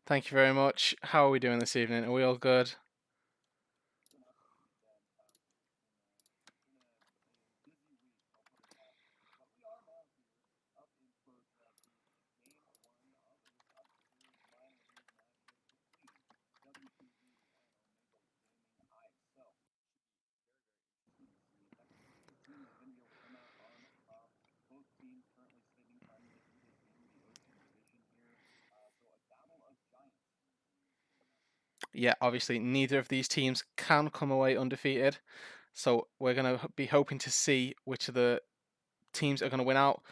Thank you very much. How are we doing this evening? Are we all good? Yeah, obviously neither of these teams can come away undefeated. So we're going to be hoping to see which of the teams are going to win out.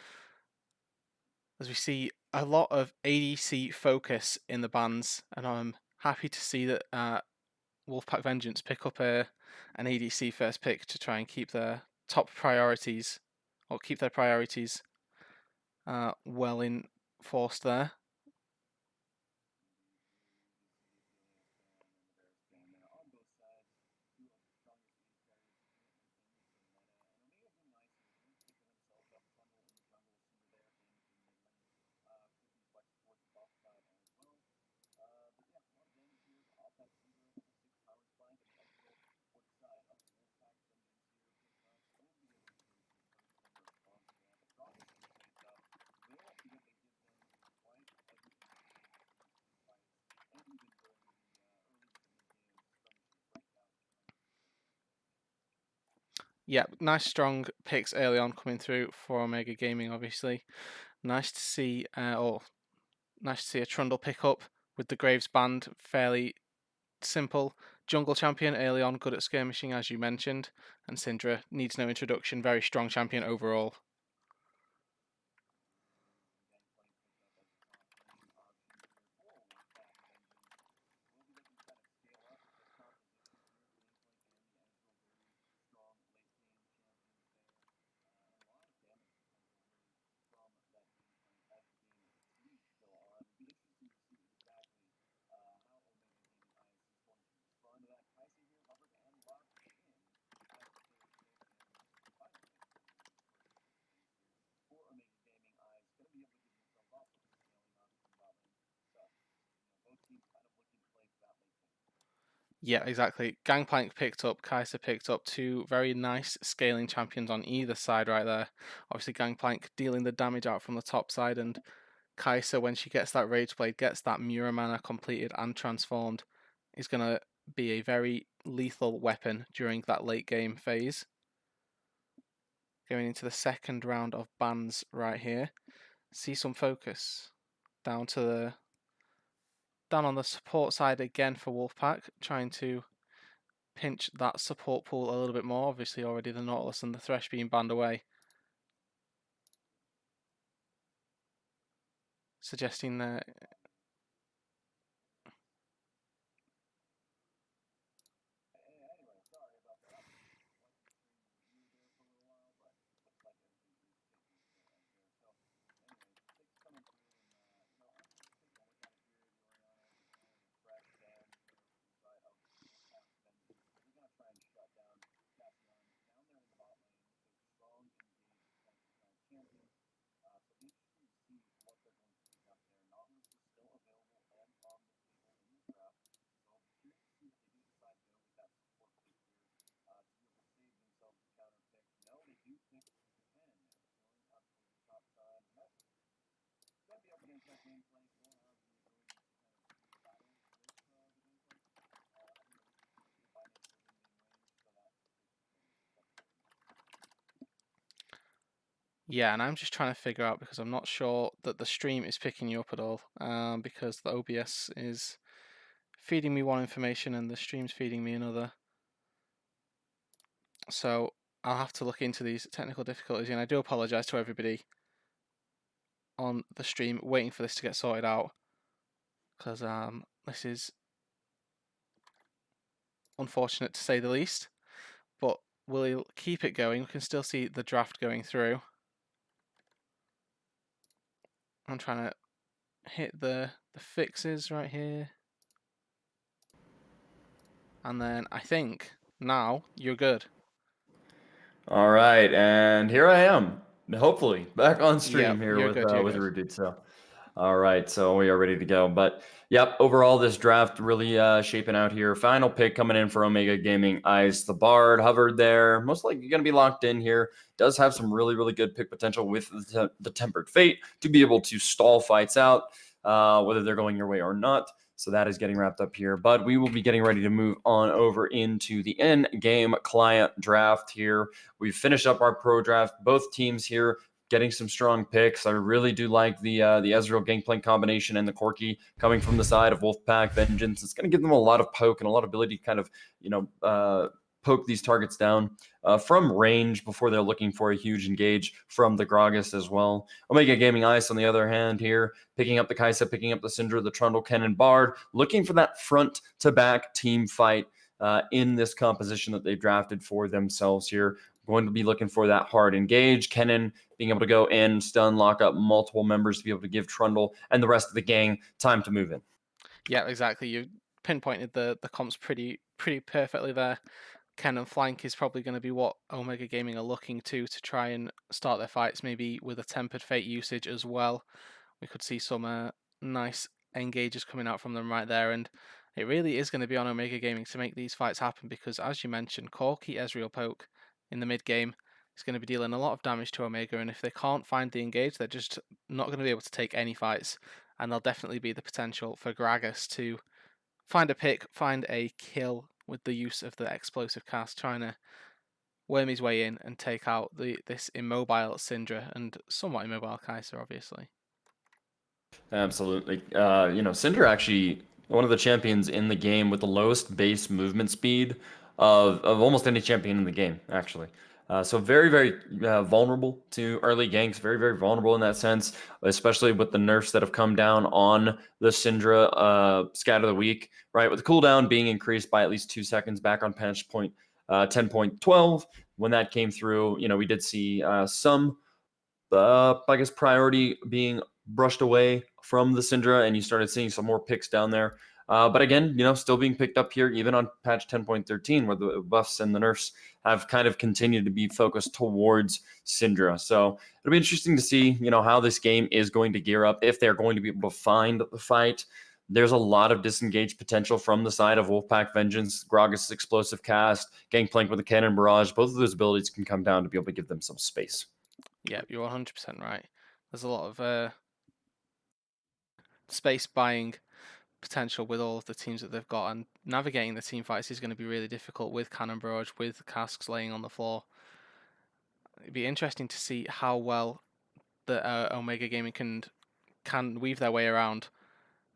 As we see a lot of ADC focus in the bans, and I'm happy to see that Wulfpack Vengeance pick up an ADC first pick to try and keep their top priorities, or keep their priorities well enforced there. Yeah, nice strong picks early on coming through for Omega Gaming, obviously. Nice to see, nice to see a Trundle pick up with the Graves band. Fairly simple jungle champion early on, good at skirmishing as you mentioned, and Syndra needs no introduction. Very strong champion overall. Yeah, exactly. Gangplank picked up, Kai'Sa picked up two very nice scaling champions on either side right there. Obviously, Gangplank dealing the damage out from the top side, and Kai'Sa, when she gets that Rage Blade, gets that Mura mana completed and transformed, is going to be a very lethal weapon during that late game phase. Going into the second round of bans right here. See some focus down on the support side again for Wulfpack, trying to pinch that support pool a little bit more. Obviously, already the Nautilus and the Thresh being banned away, suggesting that. Yeah, and I'm just trying to figure out because I'm not sure that the stream is picking you up at all, because the OBS is feeding me one information and the stream's feeding me another. So I'll have to look into these technical difficulties, and I do apologise to everybody on the stream waiting for this to get sorted out, because this is unfortunate to say the least, but we'll keep it going. We can still see the draft going through. I'm trying to hit the fixes right here. And then I think now you're good. All right, and here I am, hopefully back on Yeah, stream here you're with good, you're with good. Rudid. So, All right, so we are ready to go. But yep, overall, this draft really shaping out here. Final pick coming in for Omega Gaming Ice. The Bard hovered there. Most likely going to be locked in here. Does have some really, really good pick potential with the Tempered Fate to be able to stall fights out, whether they're going your way or not. So that is getting wrapped up here. But we will be getting ready to move on over into the in-game client draft here. We've finished up our pro draft. Both teams here getting some strong picks. I really do like the Ezreal Gangplank combination and the Corki coming from the side of Wulfpack Vengeance. It's going to give them a lot of poke and a lot of ability to kind of, poke these targets down from range before they're looking for a huge engage from the Gragas as well. Omega Gaming Ice, on the other hand, here, picking up the Kai'Sa, picking up the Syndra, the Trundle, Kennen, Bard, looking for that front-to-back team fight in this composition that they've drafted for themselves here. Going to be looking for that hard engage. Kennen being able to go in, stun, lock up multiple members to be able to give Trundle and the rest of the gang time to move in. Yeah, exactly. You pinpointed the comps pretty perfectly there. Kennen flank is probably going to be what Omega Gaming are looking to try and start their fights, maybe with a Tempered Fate usage as well. We could see some nice engages coming out from them right there, and it really is going to be on Omega Gaming to make these fights happen because, as you mentioned, Corki Ezreal poke in the mid game is going to be dealing a lot of damage to Omega, and if they can't find the engage, they're just not going to be able to take any fights, and there'll definitely be the potential for Gragas to find a pick, find a kill with the use of the explosive cast, trying to worm his way in and take out this immobile Syndra and somewhat immobile Kai'Sa, obviously. Absolutely. Cinder actually one of the champions in the game with the lowest base movement speed of almost any champion in the game, actually. So very, very vulnerable to early ganks. Very, very vulnerable in that sense, especially with the nerfs that have come down on the Syndra scat of the week, right? With the cooldown being increased by at least 2 seconds back on patch point 10.12. When that came through, we did see some I guess priority being brushed away from the Syndra, and you started seeing some more picks down there. But again, still being picked up here, even on patch 10.13, where the buffs and the nerfs have kind of continued to be focused towards Syndra. So it'll be interesting to see, how this game is going to gear up, if they're going to be able to find the fight. There's a lot of disengaged potential from the side of Wulfpack Vengeance, Gragas' explosive cast, Gangplank with the Cannon Barrage. Both of those abilities can come down to be able to give them some space. Yeah, you're 100% right. There's a lot of space buying potential with all of the teams that they've got, and navigating the team fights is going to be really difficult with Cannon Barrage, with casks laying on the floor. It'd be interesting to see how well the Omega Gaming can weave their way around.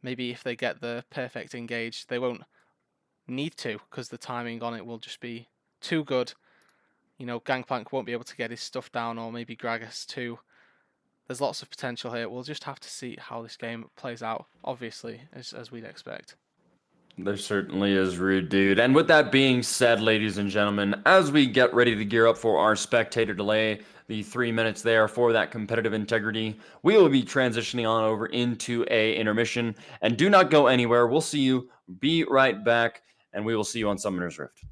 Maybe if they get the perfect engage, they won't need to because the timing on it will just be too good. Gangplank won't be able to get his stuff down, or maybe Gragas too. There's lots of potential here. We'll just have to see how this game plays out, obviously, as we'd expect. There certainly is, rude dude. And with that being said, ladies and gentlemen, as we get ready to gear up for our spectator delay, the 3 minutes there for that competitive integrity, we will be transitioning on over into a intermission. And do not go anywhere. We'll see you. Be right back, and we will see you on Summoner's Rift.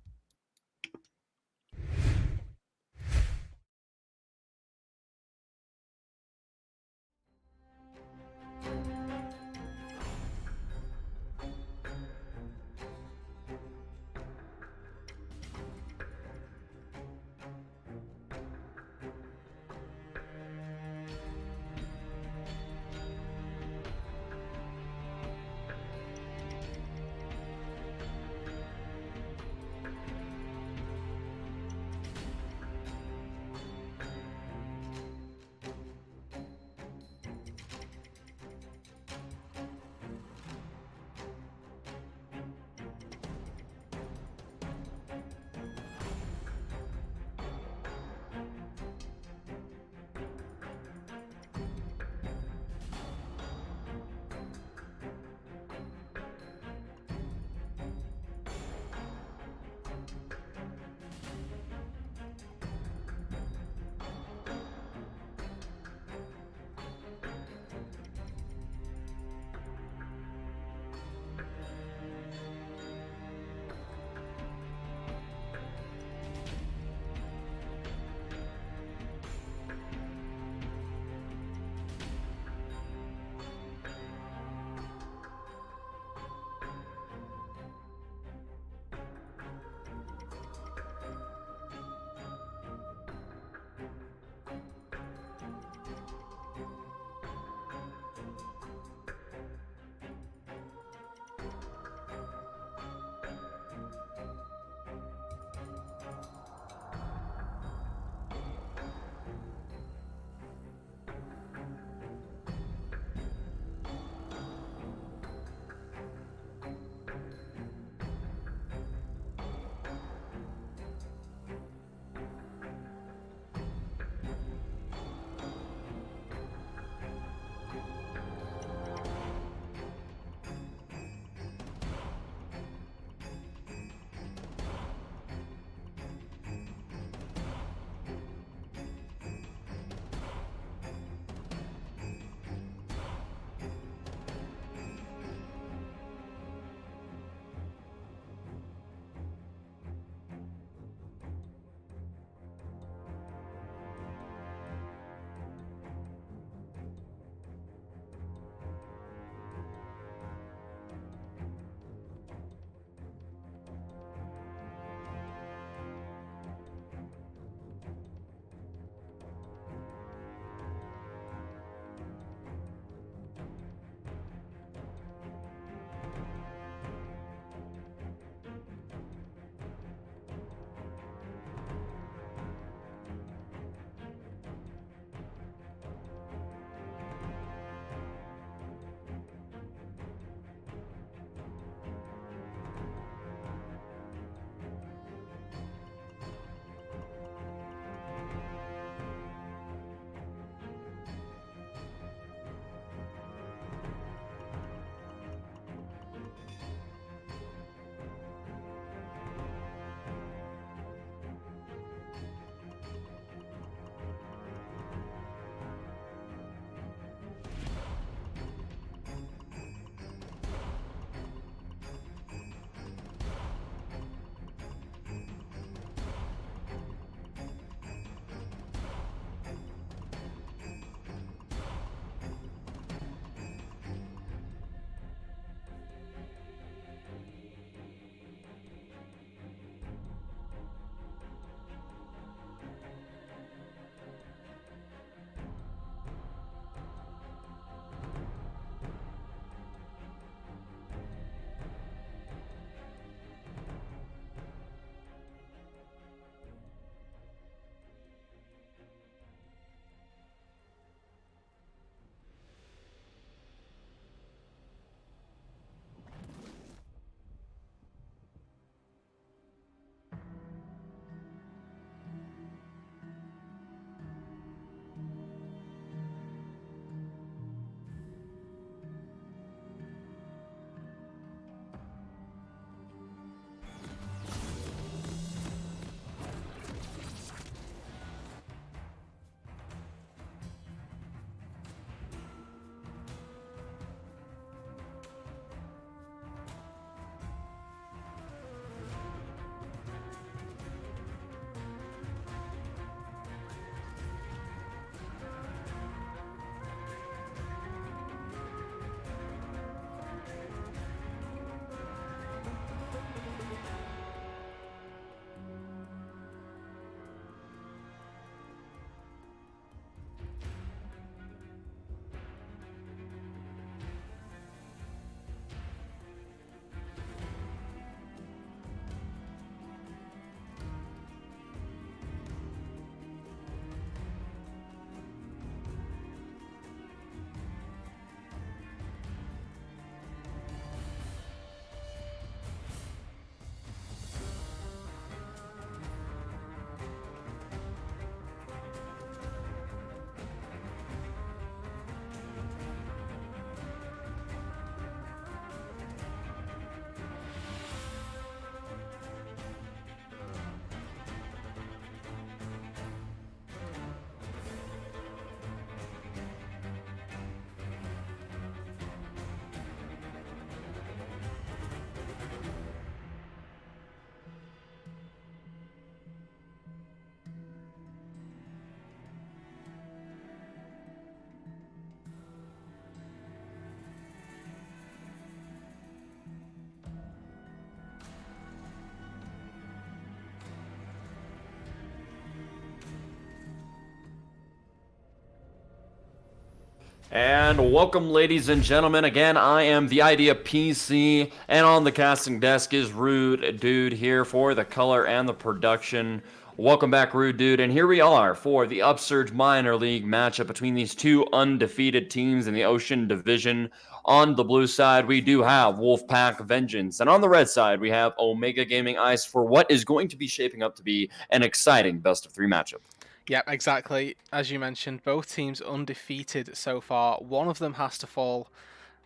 And welcome, ladies and gentlemen. Again, I am the Idea PC, and on the casting desk is Rude Dude here for the color and the production. Welcome back, Rude Dude, and here we are for the Upsurge Minor League matchup between these two undefeated teams in the Ocean Division. On the blue side, we do have Wulfpack Vengeance, and on the red side, we have Omega Gaming Ice for what is going to be shaping up to be an exciting best-of-3 matchup. Yep, exactly. As you mentioned, both teams undefeated so far. One of them has to fall,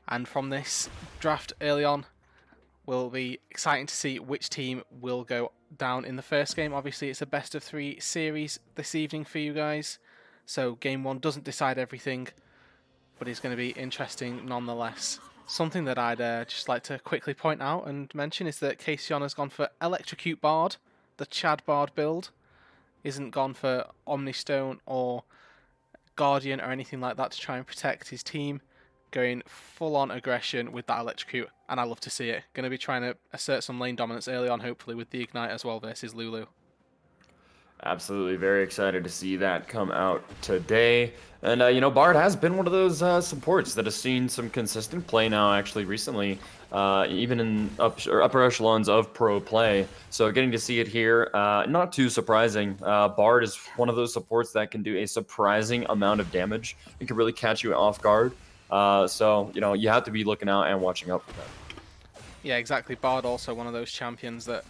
and from this draft early on, will be exciting to see which team will go down in the first game. Obviously, it's a best-of-3 series this evening for you guys, so game 1 doesn't decide everything, but it's going to be interesting nonetheless. Something that I'd just like to quickly point out and mention is that Kaysion has gone for Electrocute Bard, the Chad Bard build. Isn't gone for Omnistone or Guardian or anything like that to try and protect his team. Going full on aggression with that Electrocute, and I love to see it. Going to be trying to assert some lane dominance early on, hopefully, with the Ignite as well versus Lulu. Absolutely, very excited to see that come out today. And, Bard has been one of those supports that has seen some consistent play now, actually, recently, even in upper echelons of pro play. So getting to see it here, not too surprising. Bard is one of those supports that can do a surprising amount of damage. It can really catch you off guard. So, you have to be looking out and watching out for that. Yeah, exactly. Bard also one of those champions that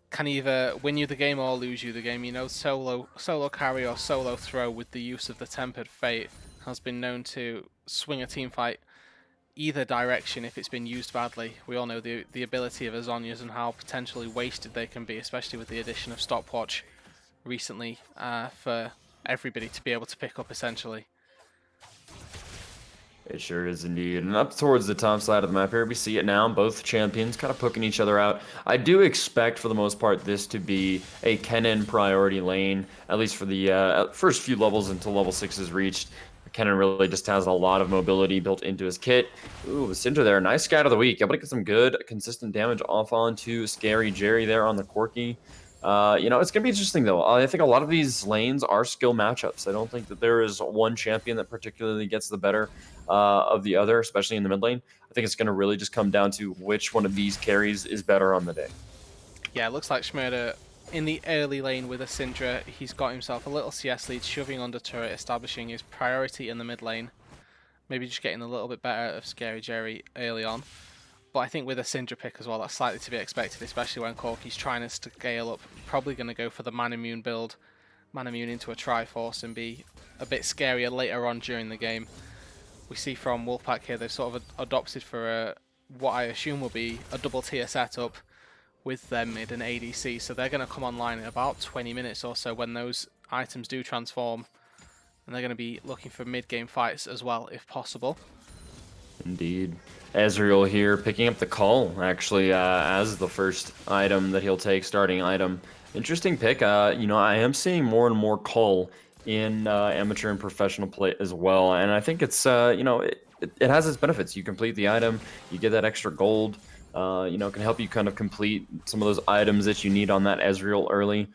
can either win you the game or lose you the game. You know, solo carry or solo throw with the use of the Tempered Fate has been known to swing a team fight either direction if it's been used badly. We all know the ability of Azonias and how potentially wasted they can be, especially with the addition of Stopwatch recently for everybody to be able to pick up essentially. It sure is indeed. And up towards the top side of the map here, we see it now. Both champions kind of poking each other out. I do expect, for the most part, this to be a Kennen priority lane, at least for the first few levels until level 6 is reached. Kennen really just has a lot of mobility built into his kit. Ooh, Cinder there. Nice scatter of the week. Able to get some good, consistent damage off onto Scary Jerry there on the Corki. It's going to be interesting, though. I think a lot of these lanes are skill matchups. I don't think that there is one champion that particularly gets the better of the other, especially in the mid lane. I think it's going to really just come down to which one of these carries is better on the day. Yeah, it looks like Schmurder in the early lane with a Syndra. He's got himself a little CS lead, shoving under turret, establishing his priority in the mid lane. Maybe just getting a little bit better of Scary Jerry early on. But I think with a Syndra pick as well, that's slightly to be expected, especially when Corki's trying to scale up. Probably going to go for the Manamune build, Manamune into a Triforce and be a bit scarier later on during the game. We see from Wulfpack here, they've sort of adopted for what I assume will be a double tier setup with their mid and ADC. So they're going to come online in about 20 minutes or so when those items do transform. And they're going to be looking for mid-game fights as well, if possible. Indeed. Ezreal here picking up the call, actually, as the first item that he'll take, starting item. Interesting pick. I am seeing more and more call in amateur and professional play as well. And I think it's, it has its benefits. You complete the item, you get that extra gold, can help you kind of complete some of those items that you need on that Ezreal early.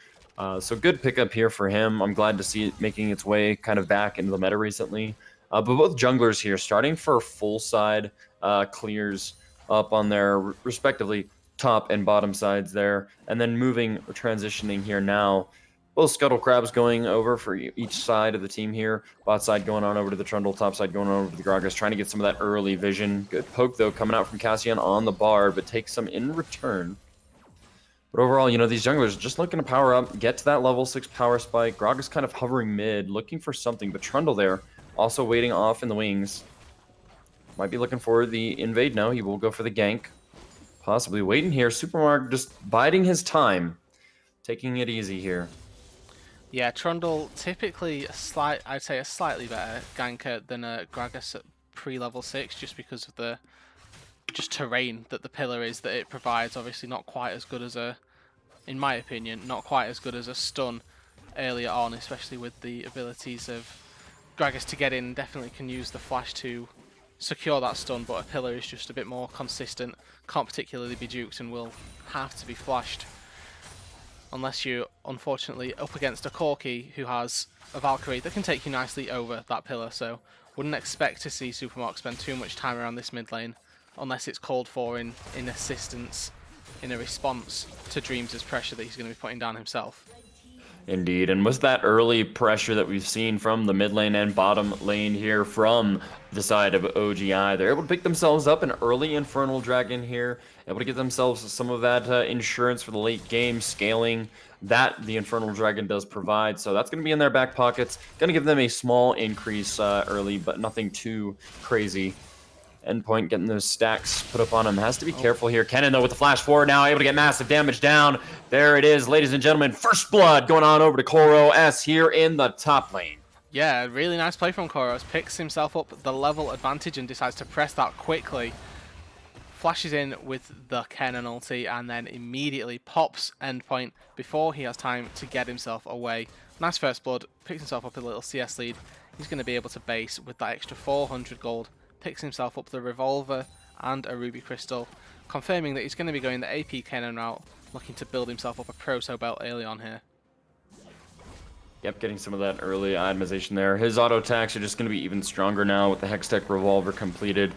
So good pickup here for him. I'm glad to see it making its way kind of back into the meta recently. But both junglers here starting for full side clears up on their respectively top and bottom sides there. And then transitioning here now. Both Scuttle Crabs going over for each side of the team here. Bot side going on over to the Trundle, top side going on over to the Gragas, trying to get some of that early vision. Good poke, though, coming out from Cassian on the Bard, but takes some in return. But overall, these junglers just looking to power up, get to that level 6 power spike. Gragas kind of hovering mid, looking for something. But Trundle there, also waiting off in the wings. Might be looking for the invade. No, he will go for the gank. Possibly waiting here. Supermark just biding his time. Taking it easy here. Yeah, Trundle typically I'd say a slightly better ganker than a Gragas at pre-level 6, just because of the terrain that the pillar is that it provides. Obviously not quite as good as in my opinion, not quite as good as a stun earlier on, especially with the abilities of Gragas to get in. Definitely can use the flash to secure that stun, but a pillar is just a bit more consistent, can't particularly be duked and will have to be flashed. Unless you're unfortunately up against a Corki who has a Valkyrie that can take you nicely over that pillar. So Wouldn't expect to see Supermark spend too much time around this mid lane unless it's called for in assistance, in a response to Dreams' pressure that he's going to be putting down himself. Indeed, and with that early pressure that we've seen from the mid lane and bottom lane here from the side of OGI, they're able to pick themselves up an early Infernal Dragon here, able to get themselves some of that insurance for the late game scaling that the Infernal Dragon does provide. So that's going to be in their back pockets, going to give them a small increase early, but nothing too crazy. Endpoint getting those stacks put up on him. Has to be careful here. Kennen, though, with the flash forward now, able to get massive damage down. There it is, ladies and gentlemen. First blood going on over to Koro S here in the top lane. Yeah, really nice play from Koros. Picks himself up the level advantage and decides to press that quickly. Flashes in with the Kennen ulti and then immediately pops Endpoint before he has time to get himself away. Nice first blood. Picks himself up a little CS lead. He's going to be able to base with that extra 400 gold. Picks himself up the Revolver and a Ruby Crystal, confirming that he's going to be going the AP Kennen route, looking to build himself up a Proto belt early on here. Yep, getting some of that early itemization there. His auto attacks are just going to be even stronger now with the Hextech Revolver completed.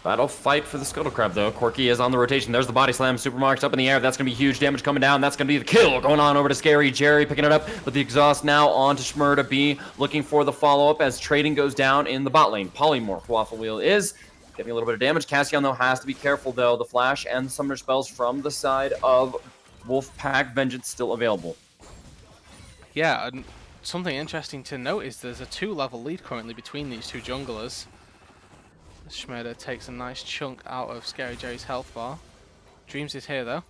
Battle fight for the Scuttle Crab, though. Corki is on the rotation. There's the body slam. Supermark's up in the air. That's going to be huge damage coming down. That's going to be the kill going on over to Scary Jerry, picking it up with the exhaust now on to Shmurda B, looking for the follow-up as trading goes down in the bot lane. Polymorph Waffle Wheel is getting a little bit of damage. Cassian, though, has to be careful, though. The flash and summoner spells from the side of Wulfpack Vengeance still available. Yeah, and something interesting to note is there's a 2-level lead currently between these two junglers. Shmurda takes a nice chunk out of Scary Jerry's health bar. Dreams is here though.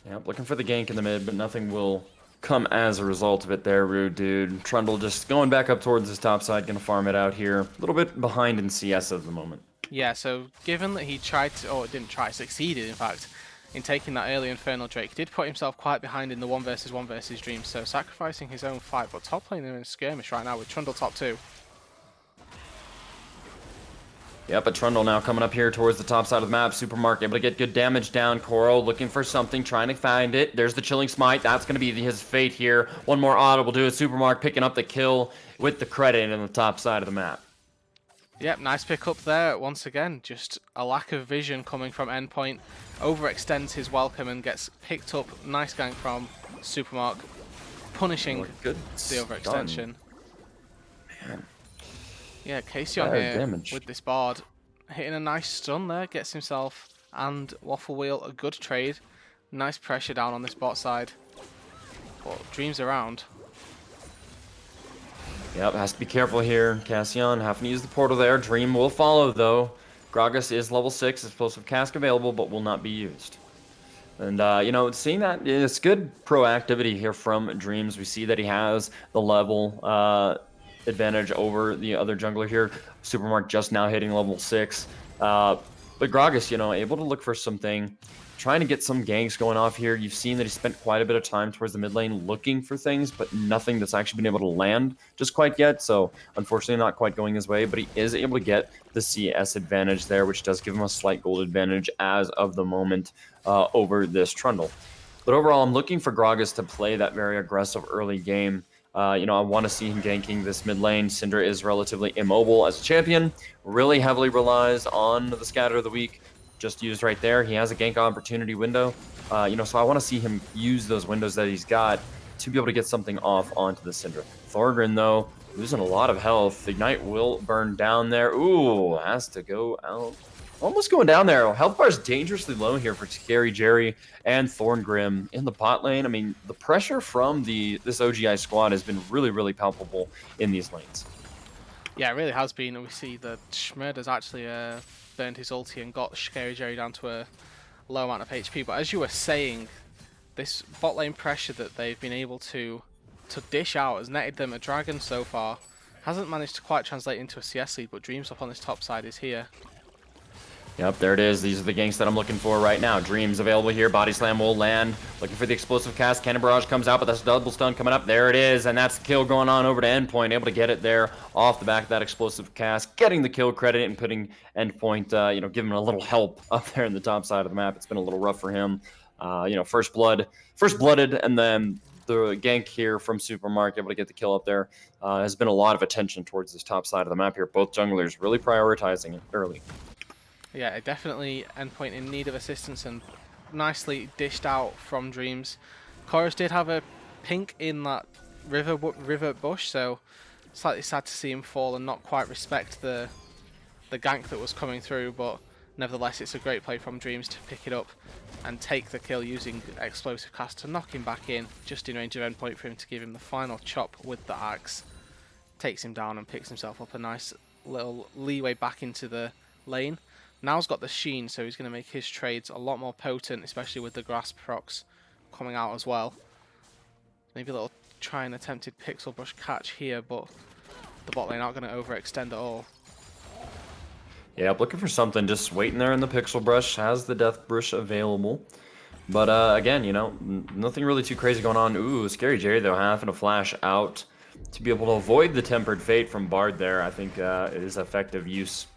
Yep, looking for the gank in the mid, but nothing will come as a result of it there, Rude Dude. Trundle just going back up towards his top side, gonna farm it out here. A little bit behind in CS at the moment. Yeah, so given that he tried to, or didn't try, succeeded in fact, in taking that early Infernal Drake, he did put himself quite behind in the 1v1 versus Dreams, so sacrificing his own fight, but top lane in a skirmish right now with Trundle top 2. Yep, but Trundle now coming up here towards the top side of the map. Supermark able to get good damage down. Koro looking for something, trying to find it. There's the Chilling Smite. That's going to be his fate here. One more auto will do it. Supermark picking up the kill with the credit in the top side of the map. Yep, nice pick up there. Once again, just a lack of vision coming from Endpoint. Overextends his welcome and gets picked up. Nice gank from Supermark, punishing the overextension. Man. Yeah, Casion here with this Bard, hitting a nice stun there, gets himself and Waffle Wheel a good trade. Nice pressure down on this bot side. But Dreams around. Yep, has to be careful here. Cassian having to use the portal there. Dream will follow though. Gragas is level 6, explosive cask available, but will not be used. And, you know, seeing that, it's good proactivity here from Dreams. We see that he has the level advantage over the other jungler here. Supermark just now hitting level 6. But Gragas, you know, able to look for something, trying to get some ganks going off here. You've seen that he spent quite a bit of time towards the mid lane looking for things, but nothing that's actually been able to land just quite yet. So unfortunately not quite going his way, but he is able to get the CS advantage there, which does give him a slight gold advantage as of the moment over this Trundle. But overall, I'm looking for Gragas to play that very aggressive early game. You know, I want to see him ganking this mid lane. Syndra is relatively immobile as a champion, really heavily relies on the scatter of the week, just used right there. He has a gank opportunity window, you know, so I want to see him use those windows that he's got to be able to get something off onto the Syndra. Thorgrim, though, losing a lot of health. Ignite will burn down there. Ooh, has to go out. Almost going down there. Health bar is dangerously low here for Scary Jerry and Thorgrim in the bot lane. I mean, the pressure from this OGI squad has been really, really palpable in these lanes. Yeah, it really has been. And we see that Shmurda's actually burned his ulti and got Scary Jerry down to a low amount of HP. But as you were saying, this bot lane pressure that they've been able to dish out has netted them a dragon so far. Hasn't managed to quite translate into a CS lead, but Dreams up on this top side is here. Yep, there it is. These are the ganks that I'm looking for right now. Dreams available here. Body slam will land. Looking for the explosive cast. Cannon barrage comes out, but that's double stun coming up. There it is, and that's the kill going on over to Endpoint. Able to get it there off the back of that explosive cast. Getting the kill credit and putting Endpoint, you know, giving him a little help up there in the top side of the map. It's been a little rough for him. You know, first blooded, and then the gank here from Supermarket, able to get the kill up there. Has been a lot of attention towards this top side of the map here. Both junglers really prioritizing it early. Yeah, definitely endpoint in need of assistance and nicely dished out from Dreams. Chorus did have a pink in that river bush, so slightly sad to see him fall and not quite respect the gank that was coming through, but nevertheless it's a great play from Dreams to pick it up and take the kill using explosive cast to knock him back in, just in range of endpoint for him to give him the final chop with the axe. Takes him down and picks himself up a nice little leeway back into the lane. Now's got the sheen, so he's going to make his trades a lot more potent, especially with the grasp procs coming out as well. Maybe a little try and attempted pixel brush catch here, but the bot lane aren't going to overextend at all. Yeah, looking for something, just waiting there in the pixel brush, has the death brush available. But again, you know, nothing really too crazy going on. Ooh, Scary Jerry though, having to flash out to be able to avoid the Tempered Fate from Bard there. I think it is effective use.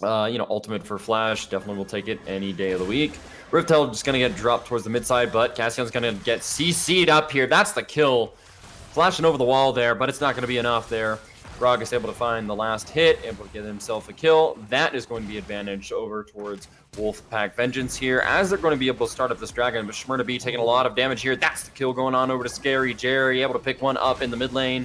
You know, ultimate for Flash, definitely will take it any day of the week. Riftel just going to get dropped towards the mid side, but Cassион's going to get CC'd up here. That's the kill. Flashing over the wall there, but it's not going to be enough there. Grog is able to find the last hit, able to get himself a kill. That is going to be advantage over towards Wulfpack Vengeance here, as they're going to be able to start up this dragon, but Shmurda B taking a lot of damage here. That's the kill going on over to Scary Jerry, able to pick one up in the mid lane.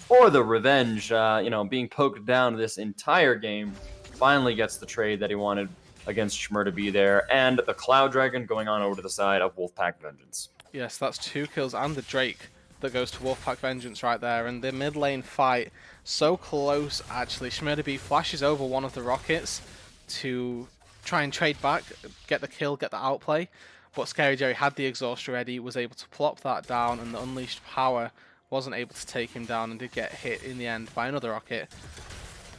For the revenge, you know, being poked down this entire game, finally gets the trade that he wanted against Shmurda B there, and the Cloud Dragon going on over to the side of Wulfpack Vengeance. Yes, that's 2 kills and the Drake that goes to Wulfpack Vengeance right there, and the mid lane fight so close actually. Shmurda B flashes over one of the rockets to try and trade back, get the kill, get the outplay, but Scary Jerry had the exhaust already, was able to plop that down, and the unleashed power wasn't able to take him down and did get hit in the end by another rocket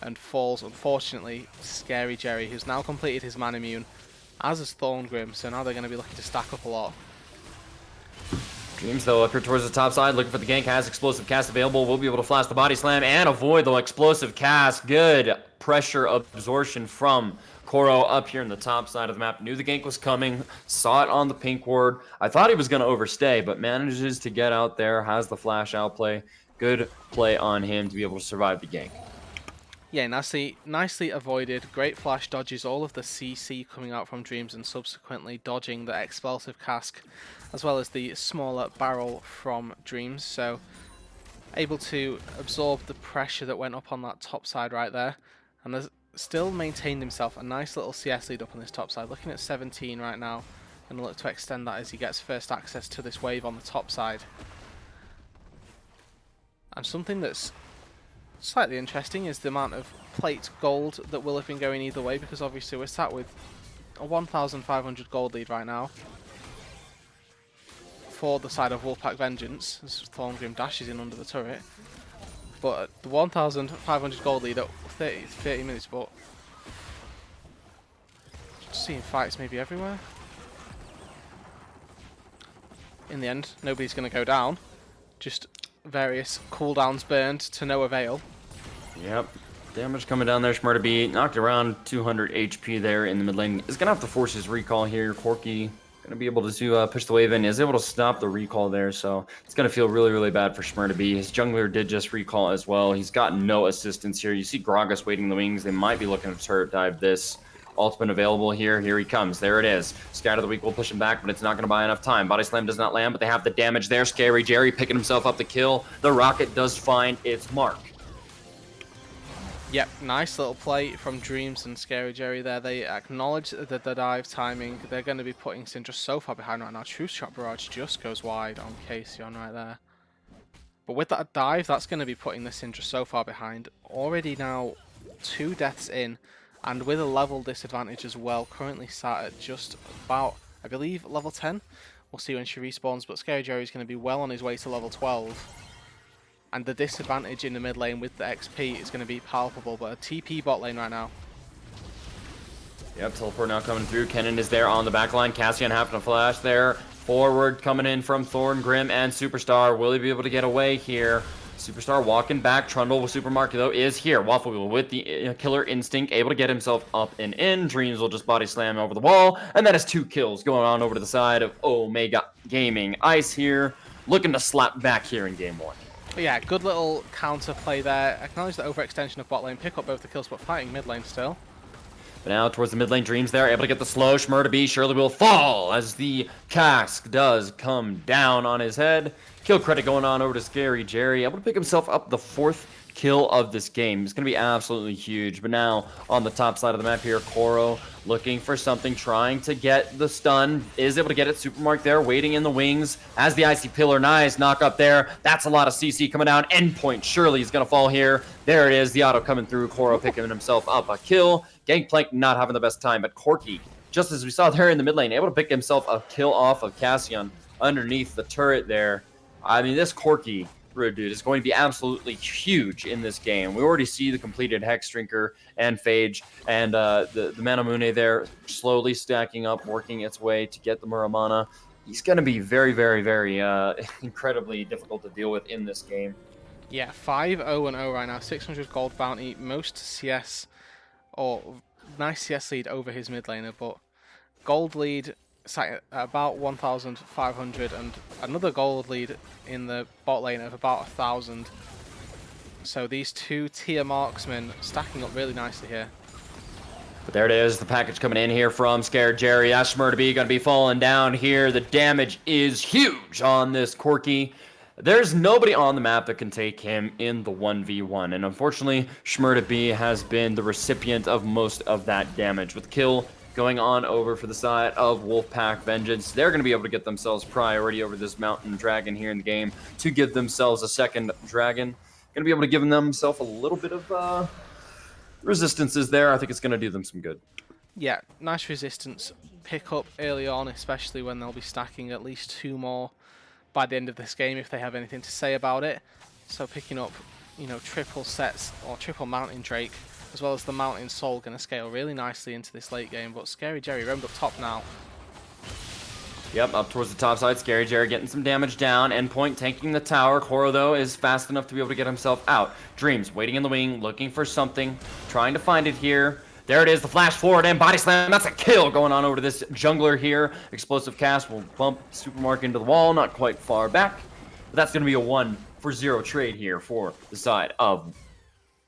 and falls, unfortunately, Scary Jerry, who's now completed his man immune, as is Thorngrim, so now they're going to be looking to stack up a lot. Dreams, though, up here towards the top side, looking for the gank, has explosive cast available, will be able to flash the body slam and avoid the explosive cast. Good pressure absorption from Koro up here in the top side of the map. Knew the gank was coming, saw it on the pink ward. I thought he was going to overstay, but manages to get out there, has the flash outplay. Good play on him to be able to survive the gank. Yeah, nicely avoided. Great flash dodges all of the CC coming out from Dreams and subsequently dodging the explosive cask as well as the smaller barrel from Dreams. So able to absorb the pressure that went up on that top side right there, and has still maintained himself a nice little CS lead up on this top side. Looking at 17 right now, and look to extend that as he gets first access to this wave on the top side. And something that's slightly interesting is the amount of plate gold that will have been going either way, because obviously we're sat with a 1,500 gold lead right now for the side of Wulfpack Vengeance as Thorngrim dashes in under the turret, but the 1,500 gold lead at 30 minutes, but just seeing fights maybe everywhere. In the end, nobody's going to go down, just various cooldowns burned to no avail. Yep. Damage coming down there. Shmurda B knocked around 200 HP there in the mid lane. Is going to have to force his recall here. Corki going to be able to push the wave in. Is able to stop the recall there, so it's going to feel really, really bad for Shmurda B. His jungler did just recall as well. He's got no assistance here. You see Gragas waiting in the wings. They might be looking to turret dive this. Ultimate available here. Here he comes. There it is. Scatter the weak will push him back, but it's not going to buy enough time. Body slam does not land, but they have the damage there. Scary Jerry picking himself up the kill. The rocket does find its mark. Yep, nice little play from Dreams and Scary Jerry there. They acknowledge the dive timing. They're going to be putting Syndra so far behind right now. Truth Shot Barrage just goes wide on Casion right there. But with that dive, that's going to be putting the Syndra so far behind. Already now 2 deaths in, and with a level disadvantage as well. Currently sat at just about, I believe, level 10. We'll see when she respawns, but Scary Jerry is going to be well on his way to level 12. And the disadvantage in the mid lane with the XP is going to be palpable, but a TP bot lane right now. Yep, teleport now coming through. Kennen is there on the back line. Cassian having a flash there. Forward coming in from Thorngrim and Superstar. Will he be able to get away here? Superstar walking back. Trundle with Supermarket, though, is here. Waffle with the killer instinct, able to get himself up and in. Dreams will just body slam over the wall. And that is 2 kills going on over to the side of Omega Gaming. Ice here looking to slap back here in game 1. But yeah, good little counter play there. Acknowledge the overextension of bot lane, pick up both the kills, but fighting mid lane still. But now towards the mid lane, Dreams there, able to get the slow. Shmurda surely will fall as the cask does come down on his head. Kill credit going on over to Scary Jerry, able to pick himself up the 4th kill of this game. It's going to be absolutely huge. But now on the top side of the map here, Koro looking for something, trying to get the stun, is able to get it. Supermark there, waiting in the wings as the Icy Pillar. Nice knock up there. That's a lot of CC coming down. Endpoint surely is going to fall here. There it is, the auto coming through. Koro picking himself up a kill. Gangplank not having the best time, but Corki, just as we saw there in the mid lane, able to pick himself a kill off of Cassian underneath the turret there. I mean, this Corki dude is going to be absolutely huge in this game. We already see the completed Hex Drinker and Phage, and the Manamune there slowly stacking up, working its way to get the Muramana. He's going to be very, very, very incredibly difficult to deal with in this game. Yeah, 5-0-0 right now, 600 gold bounty, most CS, or nice CS lead over his mid laner, but gold lead sat at about 1,500 and another gold lead in the bot lane of about 1,000. So these two tier marksmen stacking up really nicely here. But there it is, the package coming in here from Scared Jerry. Ashmur to be going to be falling down here. The damage is huge on this Corki. There's nobody on the map that can take him in the 1v1. And unfortunately, Shmurda has been the recipient of most of that damage. With kill going on over for the side of Wulfpack Vengeance, they're going to be able to get themselves priority over this mountain dragon here in the game to give themselves a second dragon. Going to be able to give themselves a little bit of resistances there. I think it's going to do them some good. Yeah, nice resistance pick up early on, especially when they'll be stacking at least 2 more by the end of this game if they have anything to say about it. So picking up, you know, triple sets or triple Mountain Drake as well as the Mountain Soul going to scale really nicely into this late game. But Scary Jerry roamed up top now. Yep, up towards the top side. Scary Jerry getting some damage down. Endpoint tanking the tower. Koro, though, is fast enough to be able to get himself out. Dreams waiting in the wing, looking for something, trying to find it here. There it is, the flash forward and body slam. That's a kill going on over to this jungler here. Explosive cast will bump Supermark into the wall, not quite far back. But that's going to be a 1-for-0 trade here for the side of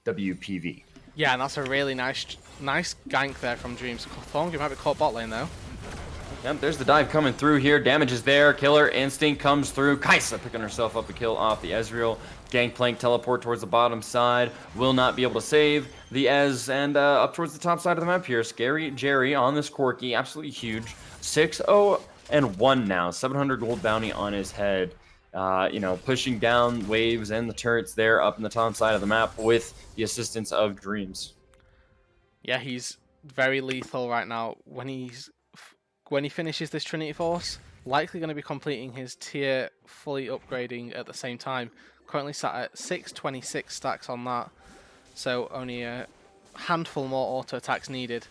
WPV. Yeah, and that's a really nice gank there from Dreams. Thorngrim might be caught bot lane, though. Yep, there's the dive coming through here. Damage is there. Killer Instinct comes through. Kaisa picking herself up a kill off the Ezreal. Gangplank teleport towards the bottom side. Will not be able to save the Ez. And up towards the top side of the map here. Scary Jerry on this Corki. Absolutely huge. 6-0-1 now. 700 gold bounty on his head. You know, pushing down waves and the turrets there up in the top side of the map with the assistance of Dreams. Yeah, he's very lethal right now. When he finishes this Trinity Force, likely going to be completing his tier fully upgrading at the same time. Currently sat at 626 stacks on that, so only a handful more auto attacks needed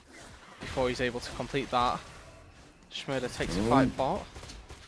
before he's able to complete that. Shmurda takes a fight bot.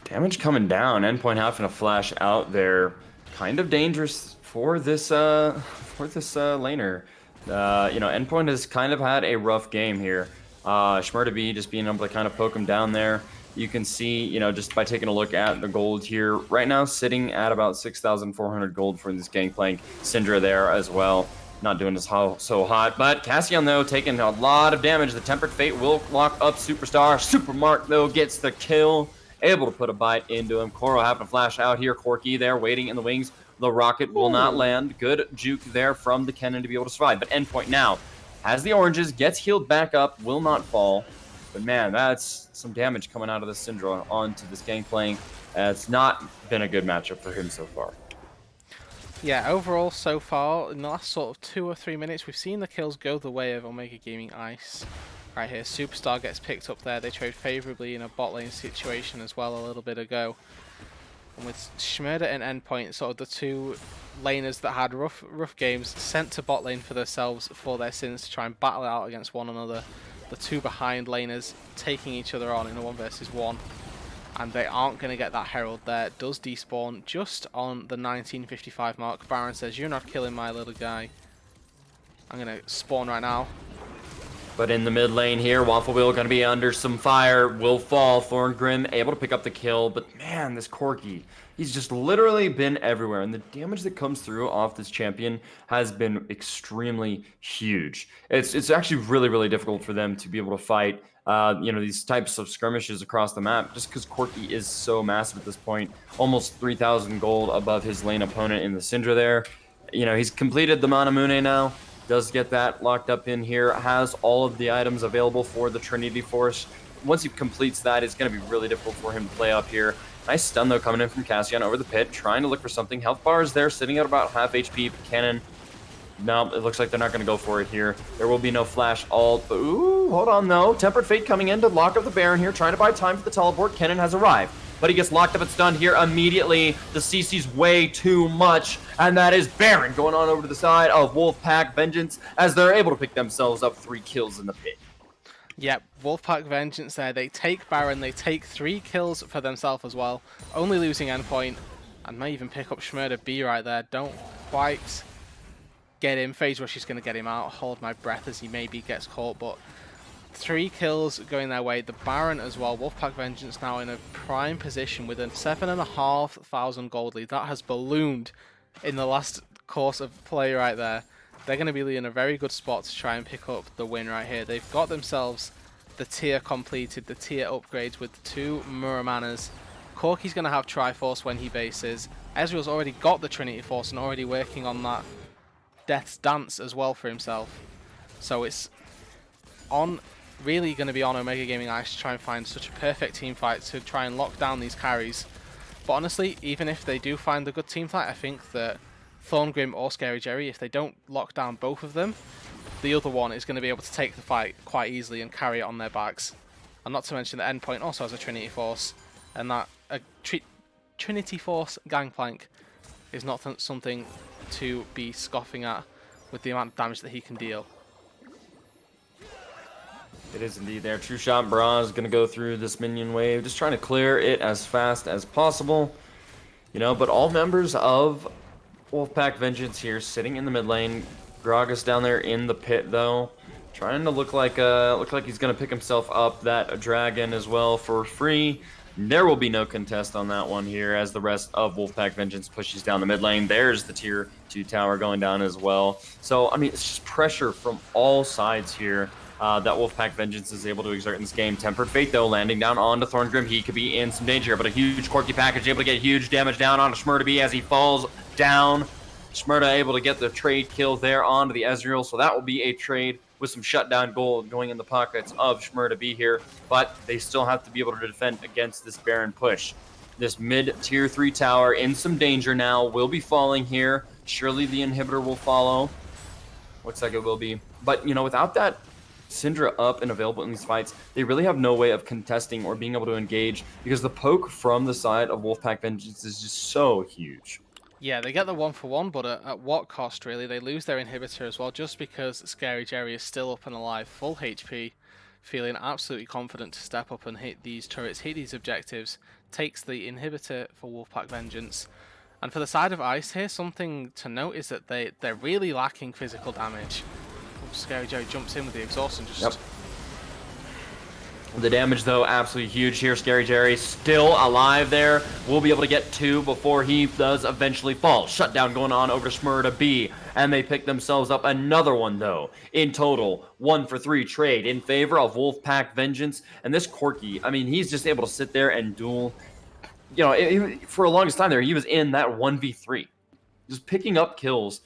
Damage coming down. Endpoint having to flash out there. Kind of dangerous for this laner. You know, Endpoint has kind of had a rough game here. Shmurda just being able to kind of poke him down there. You can see, you know, just by taking a look at the gold here, right now sitting at about 6,400 gold for this Gangplank. Syndra there as well. Not doing as so hot. But Cassian, though, taking a lot of damage. The Tempered Fate will lock up Superstar. Supermark, though, gets the kill. Able to put a bite into him. Koro having to flash out here. Corki there, waiting in the wings. The rocket will not land. Good juke there from the cannon to be able to survive. But Endpoint now has the oranges, gets healed back up, will not fall. But man, that's some damage coming out of this Syndra onto this Gangplank. It's not been a good matchup for him so far. Yeah, overall so far, in the last sort of 2 or 3 minutes, we've seen the kills go the way of Omega Gaming Ice. Right here, Superstar gets picked up there. They trade favourably in a bot lane situation as well a little bit ago. And with Shmurda and Endpoint, sort of the two laners that had rough games, sent to bot lane for themselves for their sins to try and battle it out against one another. The two behind laners taking each other on in a 1v1. And they aren't going to get that Herald there. It does despawn just on the 1955 mark. Baron says, "You're not killing my little guy. I'm going to spawn right now." But in the mid lane here, Waffle Wheel going to be under some fire. Will fall. Thorngrim able to pick up the kill. But man, this Corki, he's just literally been everywhere. And the damage that comes through off this champion has been extremely huge. It's actually really, really difficult for them to be able to fight these types of skirmishes across the map, just because Corki is so massive at this point. Almost 3,000 gold above his lane opponent in the Syndra there. He's completed the Manamune now. Does get that locked up in here, has all of the items available for the Trinity Force. Once he completes that, it's going to be really difficult for him to play up here. Nice stun, though, coming in from Cassian over the pit, trying to look for something. Health bar is there, sitting at about half HP. But Cannon, no, it looks like they're not going to go for it here. There will be no flash ult. But, ooh, hold on, though. Tempered Fate coming in to lock up the Baron here, trying to buy time for the teleport. Cannon has arrived, but he gets locked up and stunned here immediately. The CC's way too much, and that is Baron going on over to the side of Wulfpack Vengeance as they're able to pick themselves up 3 kills in the pit. Yep, Wulfpack Vengeance there. They take Baron, they take 3 kills for themselves as well, only losing endpoint, and may even pick up Shmurda B right there. Don't quite get him. Phase Rush is going to get him out. Hold my breath as he maybe gets caught, but 3 kills going their way. The Baron as well. Wulfpack Vengeance now in a prime position with a 7,500 gold lead. That has ballooned in the last course of play right there. They're going to be in a very good spot to try and pick up the win right here. They've got themselves the tier completed, the tier upgrades with 2 Muramanas. Corki's going to have Triforce when he bases. Ezreal's already got the Trinity Force and already working on that Death's Dance as well for himself. So it's really going to be on Omega Gaming Ice to try and find such a perfect team fight to try and lock down these carries. But honestly, even if they do find a good team fight, I think that Thorngrim or Scary Jerry, if they don't lock down both of them, the other one is going to be able to take the fight quite easily and carry it on their backs. And not to mention that Endpoint also has a Trinity Force, and that Trinity Force Gangplank is not something to be scoffing at with the amount of damage that he can deal. It is indeed there. True Shot Bra is going to go through this minion wave, just trying to clear it as fast as possible. But all members of Wulfpack Vengeance here sitting in the mid lane. Gragas down there in the pit, though, trying to look like he's going to pick himself up that dragon as well for free. There will be no contest on that one here as the rest of Wulfpack Vengeance pushes down the mid lane. There's the tier 2 tower going down as well. So, I mean, it's just pressure from all sides here that Wulfpack Vengeance is able to exert in this game. Tempered Fate, though, landing down onto Thorngrim. He could be in some danger, but a huge Corki package able to get huge damage down onto Shmurda B as he falls down. Shmurda able to get the trade kill there onto the Ezreal, so that will be a trade with some shutdown gold going in the pockets of Shmurda B here, but they still have to be able to defend against this Baron push. This mid tier 3 tower in some danger now, will be falling here. Surely the inhibitor will follow. Looks like it will be. But, without that Syndra up and available in these fights, they really have no way of contesting or being able to engage because the poke from the side of Wulfpack Vengeance is just so huge. Yeah, they get the 1-for-1, but at what cost, really? They lose their inhibitor as well, just because Scary Jerry is still up and alive, full HP, feeling absolutely confident to step up and hit these turrets, hit these objectives, takes the inhibitor for Wulfpack Vengeance. And for the side of Ice here, something to note is that they're really lacking physical damage. Scary Jerry jumps in with the exhaust and just... Yep. The damage, though, absolutely huge here. Scary Jerry still alive there. We'll be able to get 2 before he does eventually fall. Shutdown going on over to Shmurda B. And they pick themselves up another one, though. In total, 1-for-3 trade in favor of Wulfpack Vengeance. And this Corki, I mean, he's just able to sit there and duel. For the longest time there, he was in that 1v3. Just picking up kills.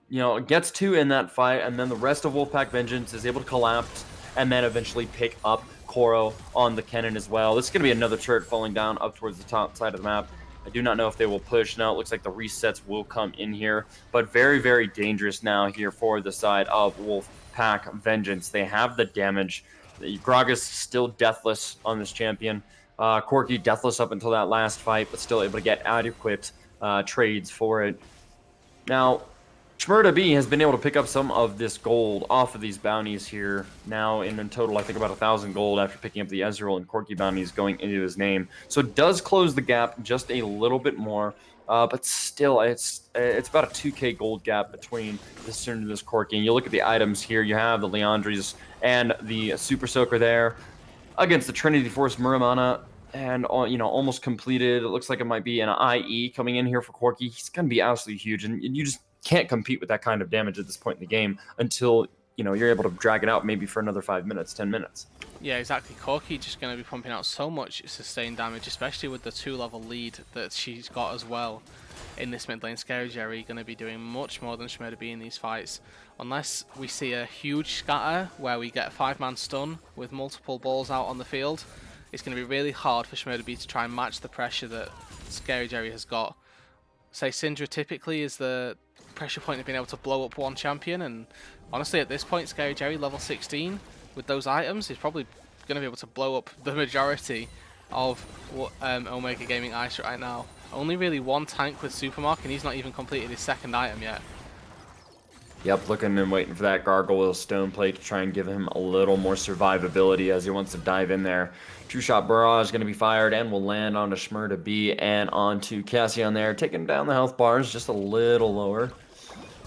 Gets 2 in that fight. And then the rest of Wulfpack Vengeance is able to collapse and then eventually pick up Koro on the cannon as well. This is going to be another turret falling down up towards the top side of the map. I do not know if they will push. Now it looks like the resets will come in here, but very, very dangerous now here for the side of Wulfpack Vengeance. They have the damage. Gragas still deathless on this champion. Corki deathless up until that last fight, but still able to get adequate trades for it. Now, Shmurda B has been able to pick up some of this gold off of these bounties here. Now in total, I think about 1,000 gold after picking up the Ezreal and Corki bounties going into his name. So it does close the gap just a little bit more. But still, it's about a 2k gold gap between this Sin and this Corki. And you look at the items here, you have the Leandries and the Super Soaker there against the Trinity Force Muramana. And, almost completed. It looks like it might be an IE coming in here for Corki. He's going to be absolutely huge. And you just can't compete with that kind of damage at this point in the game until, you're able to drag it out maybe for another 5 minutes, 10 minutes. Yeah, exactly. Corki just going to be pumping out so much sustained damage, especially with the 2-level lead that she's got as well in this mid lane. Scary Jerry going to be doing much more than Shmurda B in these fights. Unless we see a huge scatter where we get a 5-man stun with multiple balls out on the field, it's going to be really hard for Shmurda B to try and match the pressure that Scary Jerry has got. Say Syndra typically is the pressure point of being able to blow up one champion, and honestly at this point Scary Jerry level 16 with those items is probably going to be able to blow up the majority of Omega Gaming Ice right now. Only really one tank with Supermark, and he's not even completed his second item yet. Yep, looking and waiting for that Gargoyle Stone Plate to try and give him a little more survivability as he wants to dive in there. True Shot Barrage is going to be fired and will land onto Shmurda B and onto Cassian there, taking down the health bars just a little lower.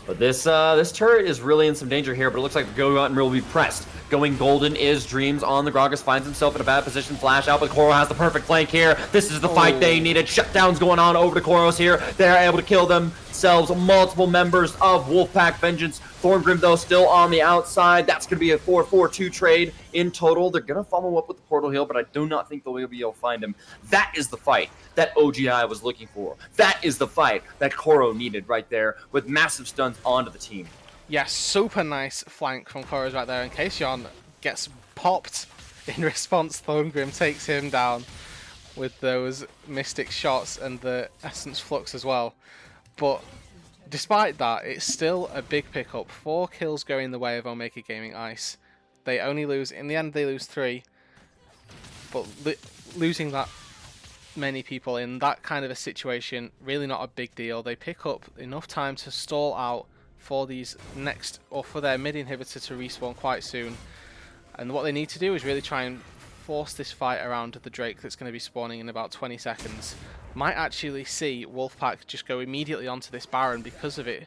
But this turret is really in some danger here, but it looks like the Go-Gotten will be pressed. Going golden is Dreams on the Gragas, finds himself in a bad position. Flash out, but Koro has the perfect flank here. This is the fight they needed. Shutdowns going on over to Koros here. They're able to kill themselves multiple members of Wulfpack Vengeance. Thorngrim, though, still on the outside. That's going to be a 4-4-2 trade in total. They're going to follow up with the Portal Heal, but I do not think they'll be able to find him. That is the fight that OGI was looking for. That is the fight that Koro needed right there with massive stuns onto the team. Yeah, super nice flank from Koros right there. In case Jon gets popped in response, Thorngrim takes him down with those Mystic shots and the Essence Flux as well. But despite that, it's still a big pickup. 4 kills going the way of Omega Gaming Ice. They only lose, in the end they lose 3. But losing that many people in that kind of a situation, really not a big deal. They pick up enough time to stall out for these next, or for their mid inhibitor to respawn quite soon. And what they need to do is really try and force this fight around the Drake that's going to be spawning in about 20 seconds. Might actually see Wulfpack just go immediately onto this Baron because of it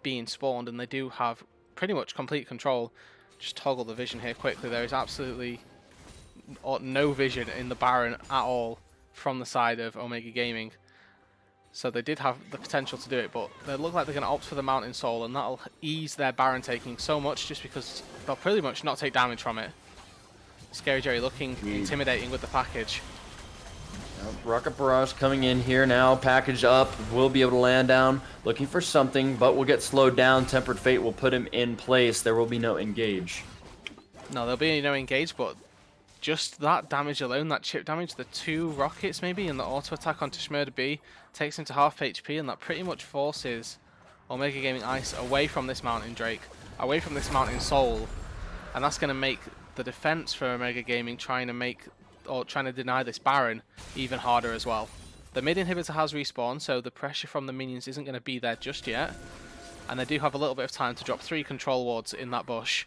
being spawned, and they do have pretty much complete control. Just toggle the vision here quickly. There is absolutely no vision in the Baron at all from the side of Omega Gaming. So they did have the potential to do it, but they look like they're going to opt for the Mountain Soul, and that'll ease their Baron taking so much just because they'll pretty much not take damage from it. Scary Jerry looking intimidating with the package. Rocket Barrage coming in here now, packaged up, will be able to land down, looking for something, but will get slowed down. Tempered Fate will put him in place. There will be no engage. No, there'll be no engage, but just that damage alone, that chip damage, the 2 rockets maybe, and the auto attack onto Shmurda B takes him to half HP, and that pretty much forces Omega Gaming Ice away from this Mountain Drake, away from this Mountain Soul, and that's going to make the defense for Omega Gaming trying to deny this Baron even harder as well. The mid inhibitor has respawned, so the pressure from the minions isn't going to be there just yet, and they do have a little bit of time to drop 3 control wards in that bush.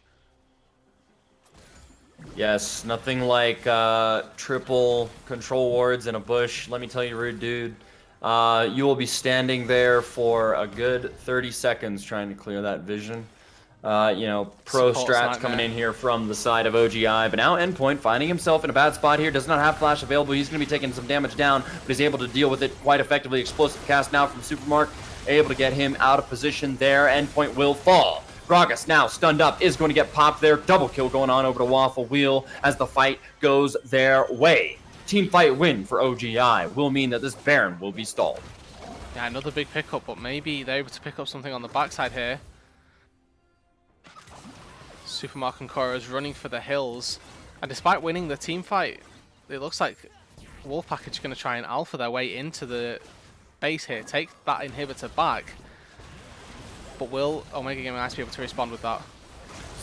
Yes, nothing like triple control wards in a bush. Let me tell you, rude dude, you will be standing there for a good 30 seconds trying to clear that vision. Pro strats coming in here from the side of OGI, but now Endpoint finding himself in a bad spot here, does not have flash available. He's going to be taking some damage down, but he's able to deal with it quite effectively. Explosive cast now from Supermark, able to get him out of position there. Endpoint will fall. Gragas now stunned up, is going to get popped there. Double kill going on over to Waffle Wheel as the fight goes their way. Team fight win for OGI will mean that this Baron will be stalled. Yeah, another big pickup, but maybe they're able to pick up something on the backside here. Supermark and Koro is running for the hills, and despite winning the team fight, it looks like Wulfpack is going to try and alpha their way into the base here, take that inhibitor back. But will Omega Gaming Ice be able to respond with that?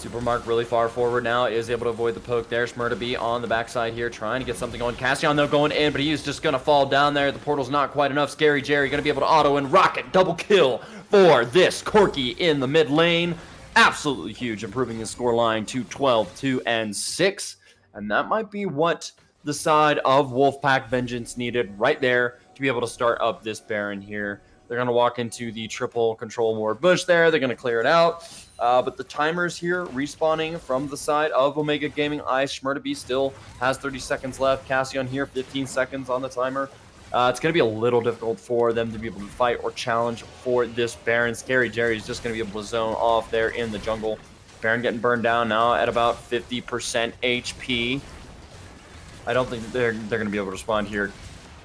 Supermark really far forward now, is able to avoid the poke there. Shmurda B on the backside here, trying to get something going. Cassian, though, going in, but he is just going to fall down there. The portal's not quite enough. Scary Jerry going to be able to auto and rocket. Double kill for this Corky in the mid lane. Absolutely huge, improving his score line to 12, 2, and 6. And that might be what the side of Wulfpack Vengeance needed right there to be able to start up this Baron here. They're going to walk into the triple control ward bush there. They're going to clear it out. But the timers here respawning from the side of Omega Gaming Ice. Schmurdaby still has 30 seconds left. Cassion here, 15 seconds on the timer. It's going to be a little difficult for them to be able to fight or challenge for this Baron. Scary Jerry is just going to be able to zone off there in the jungle. Baron getting burned down now at about 50% HP. I don't think they're going to be able to respond here.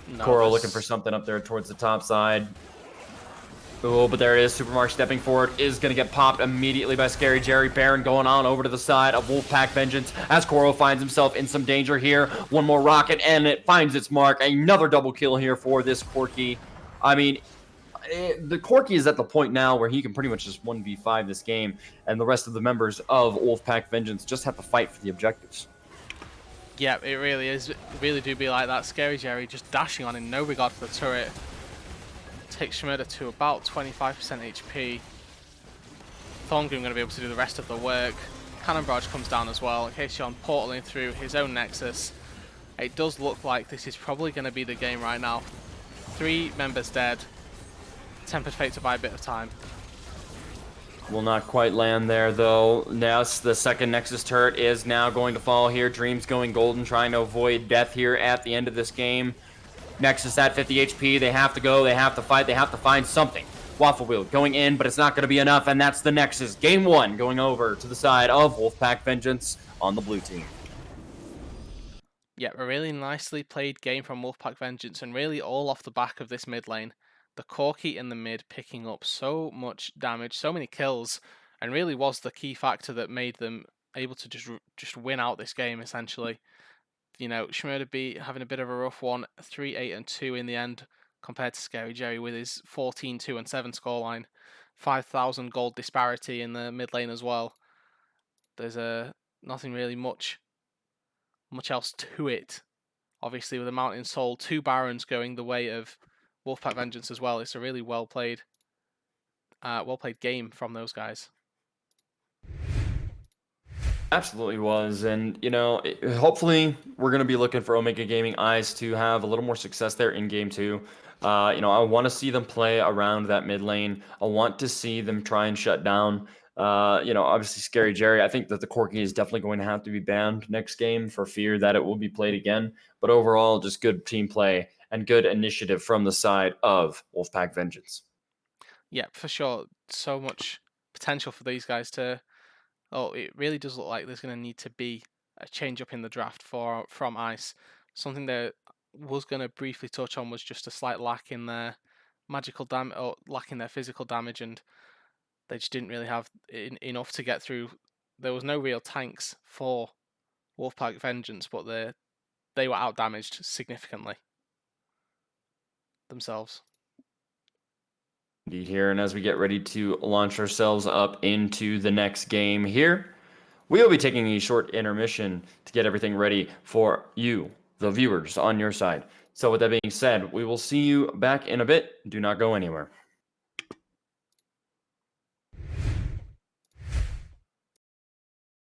No, Coral looking for something up there towards the top side. Oh, but there it is. Supermark stepping forward is going to get popped immediately by Scary Jerry. Baron going on over to the side of Wulfpack Vengeance as Coral finds himself in some danger here. One more rocket and it finds its mark. Another double kill here for this Corky. I mean, the Corky is at the point now where he can pretty much just 1v5 this game, and the rest of the members of Wulfpack Vengeance just have to fight for the objectives. Yeah, it really is. It really do be like that. Scary Jerry just dashing on in no regard for the turret. Takes Schmurda to about 25% HP. Thorngrim going to be able to do the rest of the work. Cannon Barrage comes down as well. Kasion portaling through his own Nexus. It does look like this is probably going to be the game right now. 3 members dead. Tempered Fate to buy a bit of time. Will not quite land there, though. Now the second Nexus turret is now going to fall here. Dreams going golden, trying to avoid death here at the end of this game. Nexus at 50 HP. They have to go. They have to fight. They have to find something. Waffle Wheel going in, but it's not going to be enough, and that's the Nexus. Game 1 going over to the side of Wulfpack Vengeance on the blue team. Yeah, a really nicely played game from Wulfpack Vengeance, and really all off the back of this mid lane. The Corky in the mid picking up so much damage, so many kills, and really was the key factor that made them able to just win out this game, essentially. You know, Schmurda having a bit of a rough one, 3, 8, and 2 in the end, compared to Scary Jerry with his 14, 2, and 7 scoreline. 5,000 gold disparity in the mid lane as well. There's nothing really much else to it. Obviously, with the Mountain Soul, 2 Barons going the way of Wulfpack Vengeance as well. It's a really well played game from those guys. Absolutely was, and you know, hopefully we're going to be looking for Omega Gaming Eyes to have a little more success there in game 2. You know, I want to see them play around that mid lane. I want to see them try and shut down. You know, obviously Scary Jerry. I think that the Corky is definitely going to have to be banned next game for fear that it will be played again. But overall, just good team play and good initiative from the side of Wulfpack Vengeance. Yeah, for sure. So much potential for these guys to. Oh, it really does look like there's going to need to be a change up in the draft from Ice. Something that was going to briefly touch on was just a slight lack in their magical damage, or lack in their physical damage, and they just didn't really have enough to get through. There was no real tanks for Wulfpack Vengeance, but they were out damaged significantly themselves. Indeed here, and as we get ready to launch ourselves up into the next game here, we will be taking a short intermission to get everything ready for you, the viewers, on your side. So with that being said, we will see you back in a bit. Do not go anywhere.